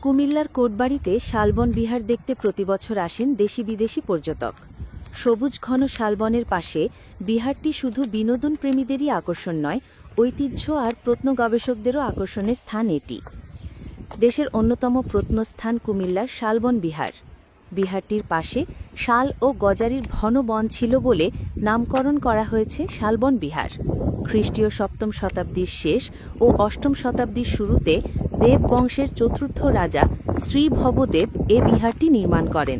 কুমিল্লার কোটবাড়িতে শালবন বিহার দেখতে প্রতিবছর আসেন দেশি বিদেশি পর্যটক। সবুজ ঘন শালবনের পাশে বিহারটি শুধু বিনোদন প্রেমীদেরই আকর্ষণ নয়, ঐতিহ্য আর প্রত্ন গবেষকদেরও আকর্ষণের স্থান এটি। দেশের অন্যতম প্রত্নস্থান কুমিল্লার শালবন বিহার। বিহারটির পাশে শাল ও গজারির ঘন বন ছিল বলে নামকরণ করা হয়েছে শালবন বিহার। খ্রিস্টীয় সপ্তম শতাব্দীর শেষ ও অষ্টম শতাব্দীর শুরুতে দেব বংশের চতুর্থ রাজা শ্রীভবদেব এ বিহারটি নির্মাণ করেন।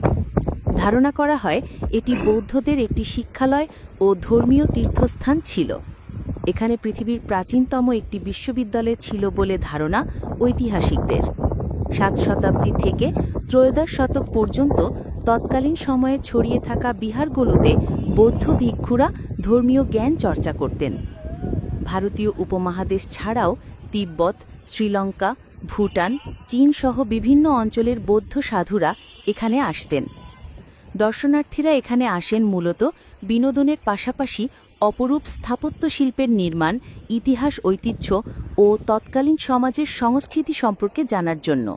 ধারণা করা হয় এটি বৌদ্ধদের একটি শিক্ষালয় ও ধর্মীয় তীর্থস্থান ছিল। এখানে পৃথিবীর প্রাচীনতম একটি বিশ্ববিদ্যালয় ছিল বলে ধারণা ঐতিহাসিকদের। ৭ শতাব্দী থেকে ত্রয়োদশ শতক পর্যন্ত তৎকালীন সময়ে ছড়িয়ে থাকা বিহারগুলোতে বৌদ্ধ ভিক্ষুরা ধর্মীয় জ্ঞান চর্চা করতেন। ভারতীয় উপমহাদেশ ছাড়াও তিব্বত, শ্রীলঙ্কা, ভুটান, চীন সহ বিভিন্ন অঞ্চলের বৌদ্ধ সাধুরা এখানে আসতেন। দর্শনার্থীরা এখানে আসেন মূলত বিনোদনের পাশাপাশি অপরূপ স্থাপত্য শিল্পের নির্মাণ, ইতিহাস, ঐতিহ্য ও তৎকালীন সমাজের সংস্কৃতি সম্পর্কে জানার জন্য।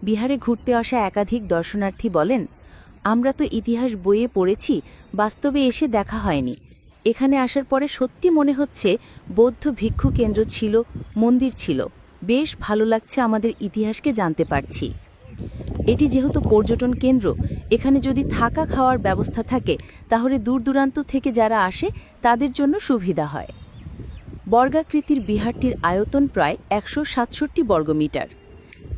বিহারে ঘুরতে আসা একাধিক দর্শনার্থী বলেন, আমরা তো ইতিহাস বইয়ে পড়েছি, বাস্তবে এসে দেখা হয়নি। এখানে আসার পরে সত্যি মনে হচ্ছে বৌদ্ধ ভিক্ষু কেন্দ্র ছিল, মন্দির ছিল। বেশ ভালো লাগছে, আমাদের ইতিহাসকে জানতে পারছি। এটি যেহেতু পর্যটন কেন্দ্র, এখানে যদি থাকা খাওয়ার ব্যবস্থা থাকে তাহলে দূর দূরান্ত থেকে যারা আসে তাদের জন্য সুবিধা হয়। বর্গাকৃতির বিহারটির আয়তন প্রায় ১৬৭ বর্গমিটার।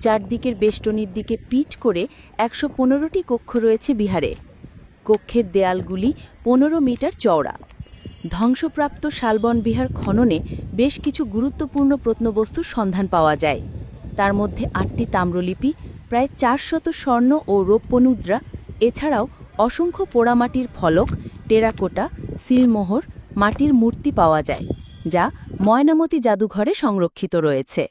চারদিকের বেষ্টনীর দিকে পিঠ করে ১১৫টি কক্ষ রয়েছে বিহারে। কক্ষের দেয়ালগুলি ১৫ মিটার চওড়া। ধ্বংসপ্রাপ্ত শালবন বিহার খননে বেশ কিছু গুরুত্বপূর্ণ প্রত্নবস্তুর সন্ধান পাওয়া যায়। তার মধ্যে ৮টি তাম্রলিপি, প্রায় ৪০০ স্বর্ণ ও রৌপ্য মুদ্রা, এছাড়াও অসংখ্য পোড়ামাটির ফলক, টেরাকোটা, সিলমোহর, মাটির মূর্তি পাওয়া যায়, যা ময়নামতি জাদুঘরে সংরক্ষিত রয়েছে।